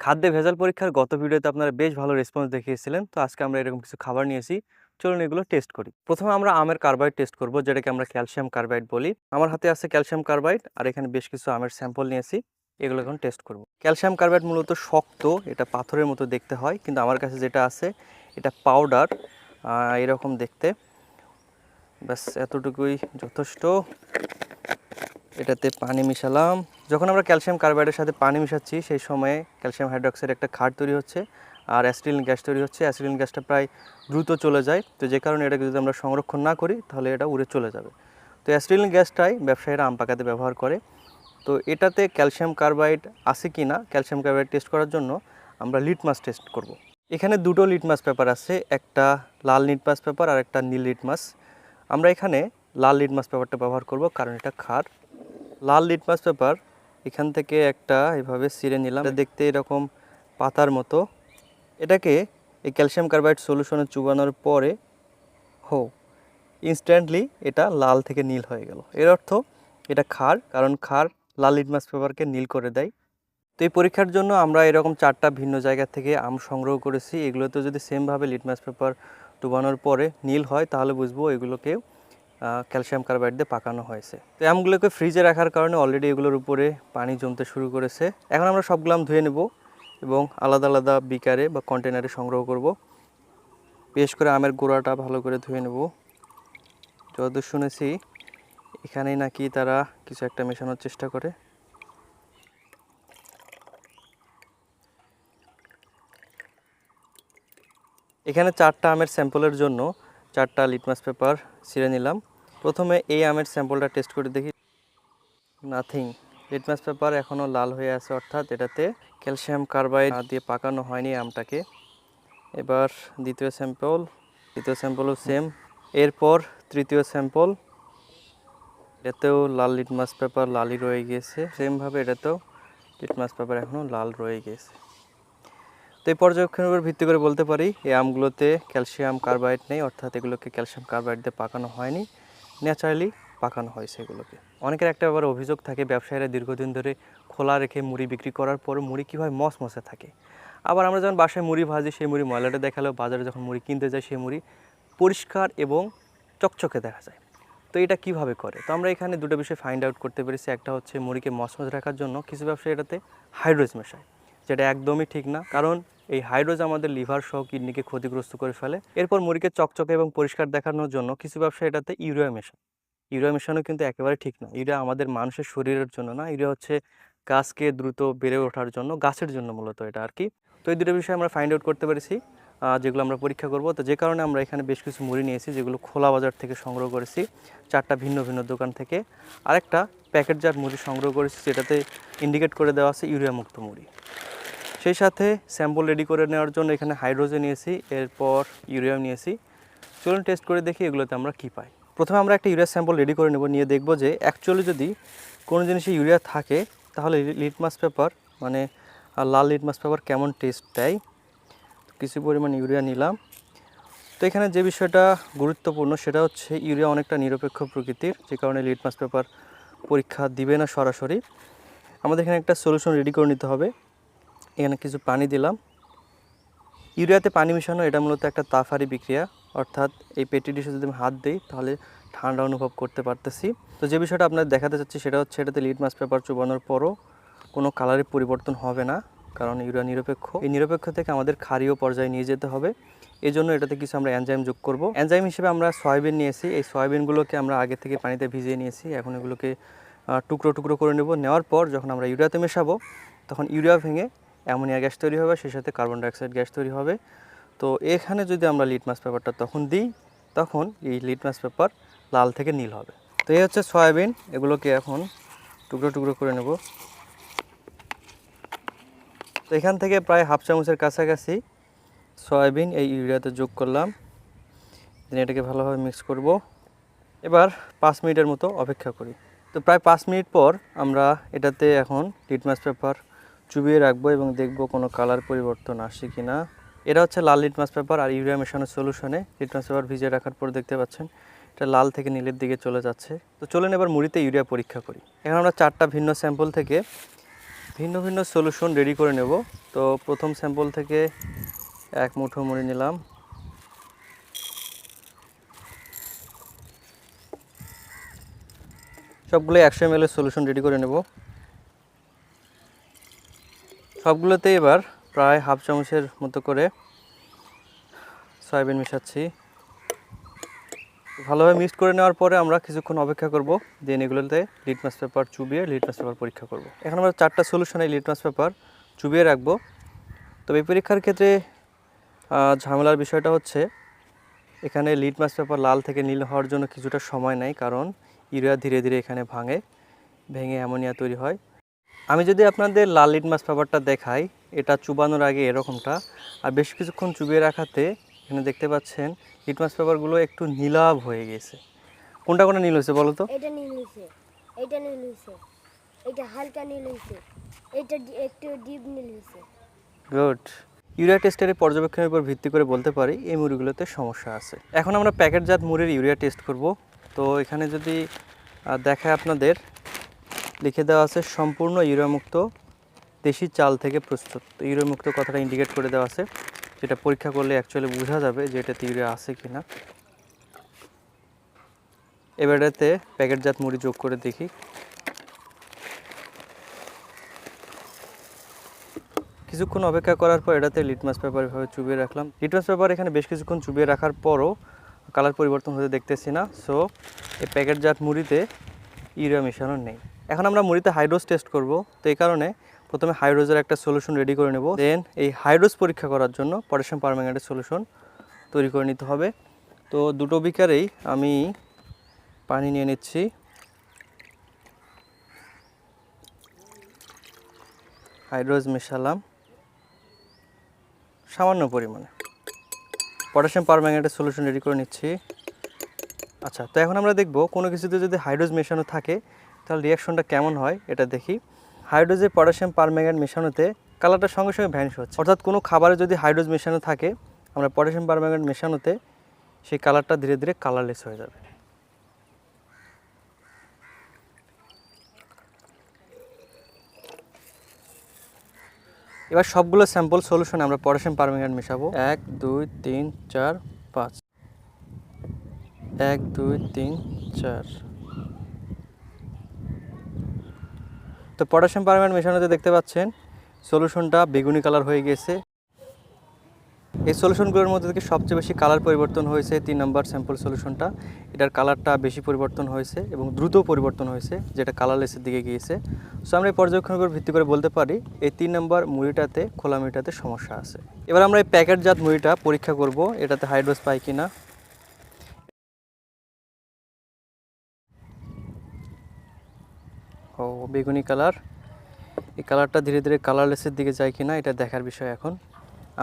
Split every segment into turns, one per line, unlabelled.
খাদ্যে ভেজাল পরীক্ষার গত ভিডিওতে আপনারা বেশ ভালো রেসপন্স দেখিয়েছিলেন। তো আজকে আমরা এরকম কিছু খাবার নিয়েছি, চলুন এগুলো টেস্ট করি। প্রথমে আমরা আমের কার্বাইড টেস্ট করব, যেটাকে আমরা ক্যালসিয়াম কার্বাইড বলি। আমার হাতে আছে ক্যালসিয়াম কার্বাইড, আর এখানে বেশ কিছু আমের স্যাম্পল নিয়েছি, এগুলো এখন টেস্ট করব। ক্যালসিয়াম কার্বাইড মূলত শক্ত, এটা পাথরের মতো দেখতে হয়, কিন্তু আমার কাছে যেটা আছে এটা পাউডার, এরকম দেখতে। ব্যাস এতটুকুই যথেষ্ট। এটাতে পানি মিশালাম। যখন আমরা ক্যালসিয়াম কার্বাইডের সাথে পানি মিশাচ্ছি সেই সময়ে ক্যালসিয়াম হাইড্রক্সাইড একটা ক্ষার তৈরি হচ্ছে আর অ্যাসিটিলিন গ্যাস তৈরি হচ্ছে। অ্যাসিটিলিন গ্যাসটা প্রায় দ্রুত চলে যায়, তো যে কারণে এটাকে যদি আমরা সংরক্ষণ না করি তাহলে এটা উড়ে চলে যাবে। তো অ্যাসিটিলিন গ্যাসটাই ব্যবসায়ীরা আম পাকাতে ব্যবহার করে। তো এটাতে ক্যালসিয়াম কার্বাইড আছে কি না ক্যালসিয়াম কার্বাইড টেস্ট করার জন্য আমরা লিটমাস টেস্ট করব। এখানে দুটো লিটমাস পেপার আছে, একটা লাল লিটমাস পেপার আর একটা নীল লিটমাস। আমরা এখানে লাল লিটমাস পেপারটা ব্যবহার করব, কারণ এটা ক্ষার। লাল লিটমাস পেপার এখান থেকে একটা এভাবে ছিঁড়ে নিলাম, এটা দেখতে এরকম পাতার মতো। এটাকে এই ক্যালসিয়াম কার্বাইড সলিউশনে চুবানোর পরে ইনস্ট্যান্টলি এটা লাল থেকে নীল হয়ে গেল। এর অর্থ এটা ক্ষার, কারণ ক্ষার লাল লিটমাস পেপারকে নীল করে দেয়। তো এই পরীক্ষার জন্য আমরা এরকম 4টা ভিন্ন জায়গা থেকে আম সংগ্রহ করেছি। এগুলোতে যদি সেমভাবে লিটমাস পেপার ডুবানোর পরে নীল হয় তাহলে বুঝবো এগুলোকেও ক্যালসিয়াম কার্বাইড দিয়ে পাকানো হয়েছে। তো আমগুলোকে ফ্রিজে রাখার কারণে অলরেডি এগুলোর উপরে পানি জমতে শুরু করেছে। এখন আমরা সবগুলো আম ধুয়ে নেব এবং আলাদা আলাদা বিকারে বা কন্টেনারে সংগ্রহ করব। বিশেষ করে আমের গোড়াটা ভালো করে ধুয়ে নেব। যতদূর শুনেছি এখানেই নাকি তারা কিছু একটা মেশানোর চেষ্টা করে। এখানে 4টা আমের স্যাম্পলের জন্য 4টা লিটমাস পেপার ছিঁড়ে নিলাম। প্রথমে এই আমের স্যাম্পলটা টেস্ট করে দেখি। নাথিং, লিটমাস পেপার এখনও লাল হয়ে আছে, অর্থাৎ এটাতে ক্যালসিয়াম কার্বাইড দিয়ে পাকানো হয়নি আমটাকে। এবার দ্বিতীয় স্যাম্পলও সেম। এরপর তৃতীয় স্যাম্পল, এটাতেও লাল লিটমাস পেপার লালই রয়ে গিয়েছে। সেমভাবে এটাতেও লিটমাস পেপার এখনও লাল রয়ে গিয়েছে। তো এই পর্যবেক্ষণের উপর ভিত্তি করে বলতে পারি এই আমগুলোতে ক্যালসিয়াম কার্বাইড নেই, অর্থাৎ এগুলোকে ক্যালসিয়াম কার্বাইড দিয়ে পাকানো হয়নি, ন্যাচারালি পাকানো হয়েছে এগুলোকে। অনেকের একটা ব্যাপারে অভিযোগ থাকে, ব্যবসায়ীরা দীর্ঘদিন ধরে খোলা রেখে মুড়ি বিক্রি করার পর মুড়ি কীভাবে মসমসে থাকে। আবার আমরা যখন বাসায় মুড়ি ভাজি সেই মুড়ি ময়লাটা দেখালেও বাজারে যখন মুড়ি কিনতে যাই সেই মুড়ি পরিষ্কার এবং চকচকে দেখা যায়। তো এটা কিভাবে করে? তো আমরা এখানে দুটো বিষয় ফাইন্ড আউট করতে পেরেছি। একটা হচ্ছে মুড়িকে মসমস রাখার জন্য কিছু ব্যবসায়ী এটাতে হাইড্রোজ মেশায়, যেটা একদমই ঠিক না, কারণ এই হাইড্রোজ আমাদের লিভার সহ কিডনিকে ক্ষতিগ্রস্ত করে ফেলে। এরপর মুড়িকে চকচকে এবং পরিষ্কার দেখানোর জন্য কিছু ব্যবসায়ী এটাতে ইউরিয়া মেশায়। ইউরিয়া মেশানো কিন্তু একেবারে ঠিক না। ইউরিয়া আমাদের মানুষের শরীরের জন্য না, ইউরিয়া হচ্ছে গাছকে দ্রুত বেড়ে ওঠার জন্য, গাছের জন্য মূলত এটা আর কি। তো এই দুটো বিষয় আমরা ফাইন্ড আউট করতে পেরেছি, যেগুলো আমরা পরীক্ষা করব। তো যে কারণে আমরা এখানে বেশ কিছু মুড়ি নিয়েছি, যেগুলো খোলা বাজার থেকে সংগ্রহ করেছি, 4টা ভিন্ন ভিন্ন দোকান থেকে। আরেকটা প্যাকেটজাত মুড়ি সংগ্রহ করেছি, যেটাতে ইন্ডিকেট করে দেওয়া আছে ইউরিয়া মুক্ত মুড়ি। সেই সাথে স্যাম্পল রেডি করে নেওয়ার জন্য এখানে হাইড্রোজেন নিয়েছি, এরপর ইউরিয়া নিয়েছি। চলুন টেস্ট করে দেখি এগুলোতে আমরা কী পাই। প্রথমে আমরা একটা ইউরিয়া স্যাম্পল রেডি করে নেব, নিয়ে দেখব যে অ্যাকচুয়ালি যদি কোনো জিনিসে ইউরিয়া থাকে তাহলে লিটমাস পেপার মানে লাল লিটমাস পেপার কেমন টেস্ট দেয়। কিছু পরিমাণ ইউরিয়া নিলাম। তো এখানে যে বিষয়টা গুরুত্বপূর্ণ সেটা হচ্ছে ইউরিয়া অনেকটা নিরপেক্ষ প্রকৃতির, যে কারণে লিটমাস পেপার পরীক্ষা দিবে না সরাসরি। আমাদের এখানে একটা সলিউশন রেডি করে নিতে হবে। এখানে কিছু পানি দিলাম। ইউরিয়াতে পানি মিশানো এটা মূলত একটা তাফারি বিক্রিয়া, অর্থাৎ এই পেটি ডিশে যদি আমি হাত দিই তাহলে ঠান্ডা অনুভব করতে পারতেছি। তো যে বিষয়টা আপনাদের দেখাতে চাচ্ছি সেটা হচ্ছে এটাতে লিটমাস পেপার চুবানোর পরও কোনো কালারের পরিবর্তন হবে না, কারণ ইউরিয়া নিরপেক্ষ। এই নিরপেক্ষ থেকে আমাদের ক্ষারীয় পর্যায়ে নিয়ে যেতে হবে। এই জন্য এটাতে কিছু আমরা এনজাইম যোগ করব। এনজাইম হিসেবে আমরা সয়াবিন নিয়েছি। এই সয়াবিনগুলোকে আমরা আগে থেকে পানিতে ভিজিয়ে নিয়েছি। এখন এগুলোকে টুকরো টুকরো করে নেব। নেওয়ার পর যখন আমরা ইউরিয়াতে মেশাবো তখন ইউরিয়া ভেঙে অ্যামোনিয়া গ্যাস তৈরি হবে, সেই সাথে কার্বন ডাইঅক্সাইড গ্যাস তৈরি হবে। তো এখানে যদি আমরা লিটমাস পেপারটা তখন দিই, তখন এই লিটমাস পেপার লাল থেকে নীল হবে। তো এই হচ্ছে সয়াবিন, এগুলোকে এখন টুকরো টুকরো করে নেব। তো এখান থেকে প্রায় হাফ চামচের কাছাকাছি সয়াবিন এই ইউরিয়াতে যোগ করলাম। দেন এটাকে ভালোভাবে মিক্স করব। এবার 5 মিনিটের মতো অপেক্ষা করি। তো প্রায় 5 মিনিট পর আমরা এটাতে এখন লিটমাস পেপার চুবিয়ে রাখবো এবং দেখব কোনো কালার পরিবর্তন আসে কি না। এটা হচ্ছে লাল লিটমাস পেপার, আর ইউরিয়া মেশানো সলিউশনে লিটমাস পেপার ভিজিয়ে রাখার পর দেখতে পাচ্ছেন এটা লাল থেকে নীলের দিকে চলে যাচ্ছে। তো চলুন এবার মুড়িতে ইউরিয়া পরীক্ষা করি। এখন আমরা 4টা ভিন্ন স্যাম্পল থেকে ভিন্ন ভিন্ন সলিউশন রেডি করে নেব। তো প্রথম স্যাম্পল থেকে এক মুঠো মুড়ি নিলাম। সবগুলো 100 ml সলিউশন রেডি করে নেব। সবগুলোতে এবার প্রায় হাফ চামচের মতো করে সয়াবিন মেশাচ্ছি। ভালোভাবে মিক্স করে নেওয়ার পরে আমরা কিছুক্ষণ অপেক্ষা করব, দেন এগুলোতে লিটমাস পেপার চুবিয়ে লিটমাস পেপার পরীক্ষা করব। এখন আমরা 4টা সলিউশনে লিটমাস পেপার চুবিয়ে রাখবো। তবে এই পরীক্ষার ক্ষেত্রে ঝামেলার বিষয়টা হচ্ছে এখানে লিটমাস পেপার লাল থেকে নীল হওয়ার জন্য কিছুটা সময় নেয়, কারণ ইউরিয়া ধীরে ধীরে এখানে ভেঙে অ্যামোনিয়া তৈরি হয়। আমি যদি আপনাদের লাল লিটমাস পেপারটা দেখাই, এটা চুবানোর আগে এরকমটা, আর বেশ কিছুক্ষণ চুবিয়ে রাখাতে এখানে দেখতে পাচ্ছেন লিটমাস পেপারগুলো একটু নীলাভ হয়ে গেছে। কোনটা নীল হয়েছে বলো তো?
এটা নীল হয়েছে, এটা নীল হয়েছে, এটা হালকা নীল হয়েছে, এটা একটু ডিপ নীল হয়েছে।
গুড। ইউরিয়া টেস্টের পর্যবেক্ষণের উপর ভিত্তি করে বলতে পারি এই মুড়িগুলোতে সমস্যা আছে। এখন আমরা প্যাকেটজাত মুড়ির ইউরিয়া টেস্ট করব। তো এখানে যদি দেখায় আপনাদের লিখে দেওয়া আছে সম্পূর্ণ ইউরিয়ামুক্ত দেশি চাল থেকে প্রস্তুত। তো ইউরিয়ামুক্ত কথাটা ইন্ডিকেট করে দেওয়া আছে, যেটা পরীক্ষা করলে অ্যাকচুয়ালি বোঝা যাবে যে এটাতে ইউরিয়া আছে কি না। এবার এটাতে প্যাকেটজাত মুড়ি যোগ করে দেখি। কিছুক্ষণ অপেক্ষা করার পর এটাতে লিটমাস পেপার এভাবে চুবিয়ে রাখলাম। লিটমাস পেপার এখানে বেশ কিছুক্ষণ চুবিয়ে রাখার পরও কালার পরিবর্তন হতে দেখতেছি না। সো এই প্যাকেটজাত মুড়িতে ইউরিয়া মেশানো নেই। এখন আমরা মুড়িতে হাইড্রোজ টেস্ট করব। তো এই কারণে প্রথমে হাইড্রোজের একটা সলিউশন রেডি করে নেব। দেন এই হাইড্রোজ পরীক্ষা করার জন্য পটাশিয়াম পারম্যাঙ্গানেটের সলিউশন তৈরি করে নিতে হবে। তো দুটো বিকারেই আমি পানি নিয়ে নিচ্ছি। হাইড্রোজ মেশালাম সামান্য পরিমাণে। পটাশিয়াম পারম্যাঙ্গানেটের সলিউশন রেডি করে নিচ্ছি। আচ্ছা, তো এখন আমরা দেখব কোনো কিছুতে যদি হাইড্রোজ মেশানো থাকে তাহলে রিয়াকশনটা কেমন হয় এটা দেখি। হাইড্রোজে পটাশিয়াম পারম্যাঙ্গানেট মেশানোতে কালারটা সঙ্গে সঙ্গে ভ্যানিশ হচ্ছে। অর্থাৎ কোনো খাবারে যদি হাইড্রোজ মেশানো থাকে, আমরা পটাশিয়াম পারম্যাঙ্গানেট মেশানোতে সেই কালারটা ধীরে ধীরে কালারলেস হয়ে যাবে। এবার সবগুলো স্যাম্পল সলিউশনে আমরা পটাশিয়াম পারম্যাঙ্গানেট মেশাবো। 1 2 3 4 5, 1 2 3 4। তো পটাশিয়াম পারম্যাঙ্গানেট মেশানোতে দেখতে পাচ্ছেন সলিউশনটা বেগুনি কালার হয়ে গেছে। এই সলিউশনগুলোর মধ্যে থেকে সবচেয়ে বেশি কালার পরিবর্তন হয়েছে 3 নম্বর স্যাম্পল সলিউশনটা। এটার কালারটা বেশি পরিবর্তন হয়েছে এবং দ্রুত পরিবর্তন হয়েছে, যেটা কালারলেসের দিকে গিয়েছে। সো আমরা এই পর্যবেক্ষণের উপর ভিত্তি করে বলতে পারি এই 3 নম্বর মুড়িটাতে, খোলা মুড়িটাতে সমস্যা আছে। এবার আমরা এই প্যাকেটজাত মুড়িটা পরীক্ষা করব, এটাতে হাইড্রোজ পাই কিনা। ও বেগুনি কালার, এই কালারটা ধীরে ধীরে কালারলেসের দিকে যায় কিনা এটা দেখার বিষয়। এখন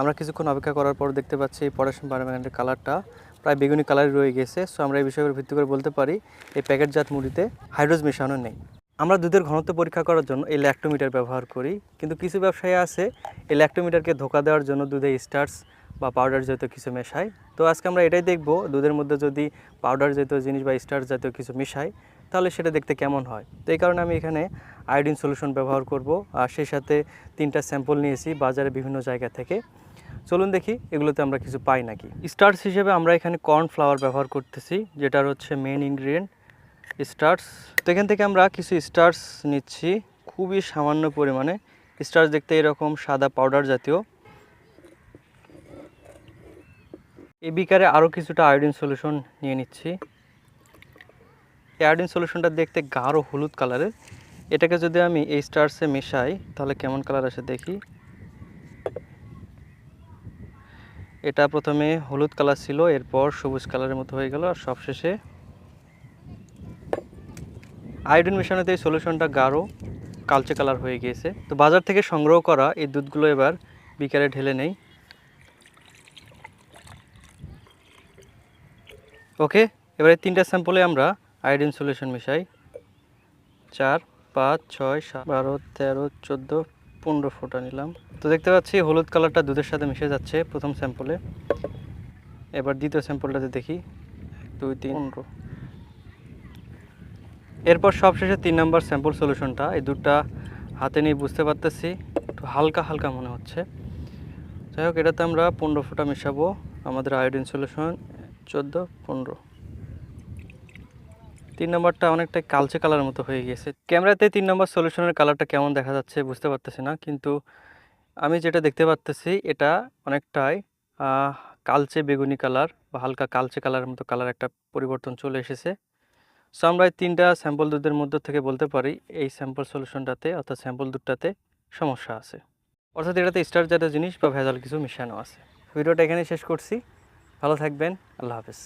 আমরা কিছুক্ষণ অপেক্ষা করার পর দেখতে পাচ্ছি এই পটাশিয়াম পারম্যাঙ্গানেটের কালারটা প্রায় বেগুনি কালারই রয়ে গেছে। সো আমরা এই বিষয়ের ভিত্তি করে বলতে পারি এই প্যাকেটজাত মুড়িতে হাইড্রোজ মেশানো নেই। আমরা দুধের ঘনত্ব পরীক্ষা করার জন্য এই ল্যাক্টোমিটার ব্যবহার করি, কিন্তু কিছু ব্যবসায়ী আছে এই ল্যাক্টোমিটারকে ধোঁকা দেওয়ার জন্য দুধে স্টার্চ বা পাউডার জাতীয় কিছু মেশায়। তো আজকে আমরা এটাই দেখব, দুধের মধ্যে যদি পাউডার জাতীয় জিনিস বা স্টার্চ জাতীয় কিছু মিশায় তাহলে সেটা দেখতে কেমন হয়। তো এই কারণে আমি এখানে আয়োডিন সলিউশন ব্যবহার করব, আর সেই সাথে 3টা স্যাম্পল নিয়েছি বাজারে বিভিন্ন জায়গা থেকে। চলুন দেখি এগুলোতে আমরা কিছু পাই নাকি। স্টার্চ হিসেবে আমরা এখানে কর্নফ্লাওয়ার ব্যবহার করতেছি, যেটার হচ্ছে মেন ইনগ্রিডিয়েন্ট স্টার্চ। তো এখান থেকে আমরা কিছু স্টার্চ নিচ্ছি, খুবই সামান্য পরিমাণে। স্টার্চ দেখতে এরকম সাদা পাউডার জাতীয়। এই বিকারে আরও কিছুটা আয়োডিন সলিউশন নিয়ে নিচ্ছি। এই আয়োডিন সলিউশনটা দেখতে গাঢ় হলুদ কালারের। এটাকে যদি আমি এই স্টার্চে মেশাই তাহলে কেমন কালার আসে দেখি। এটা প্রথমে হলুদ কালার ছিল, এরপর সবুজ কালারের মতো হয়ে গেল, আর সবশেষে আয়োডিন মেশানোতে এই সলিউশনটা গাঢ় কালচে কালার হয়ে গিয়েছে। তো বাজার থেকে সংগ্রহ করা এই দুধগুলো এবার বিকারে ঢেলে নেই। ওকে, এবারে 3টা স্যাম্পলে আমরা আয়োডিন সলিউশন মিশাই। 4 5 6 7 12 13 14 15 ফোঁটা নিলাম। তো দেখতে পাচ্ছি হলুদ কালারটা দুধের সাথে মিশে যাচ্ছে প্রথম স্যাম্পলে। এবার দ্বিতীয় স্যাম্পলটাতে দেখি 1 2 3 15। এরপর সবশেষে 3 নম্বর স্যাম্পল সলিউশনটা এই দুধটা হাতে নিয়ে বুঝতে পারতেছি একটু হালকা হালকা মনে হচ্ছে। যাই হোক, এটাতে আমরা 15 ফোঁটা মেশাবো আমাদের আয়োডিন সলিউশন। 14, 15। 3 নম্বরটা অনেকটাই কালচে কালার মতো হয়ে গেছে। ক্যামেরাতে 3 নম্বর সলিউশনের কালারটা কেমন দেখা যাচ্ছে বুঝতে পারতেছি না, কিন্তু আমি যেটা দেখতে পারতেছি এটা অনেকটাই কালচে বেগুনি কালার বা হালকা কালচে কালারের মতো কালার একটা পরিবর্তন চলে এসেছে। সো আমরা এই 3টা স্যাম্পল দুধের মধ্যে থেকে বলতে পারি এই স্যাম্পল সলিউশনটাতে অর্থাৎ স্যাম্পল দুধটাতে সমস্যা আছে, অর্থাৎ এটাতে স্টার জাতীয় জিনিস বা ভেজাল কিছু মিশানো আছে। ভিডিওটা এখানেই শেষ করছি। ভালো থাকবেন। আল্লাহ হাফেজ।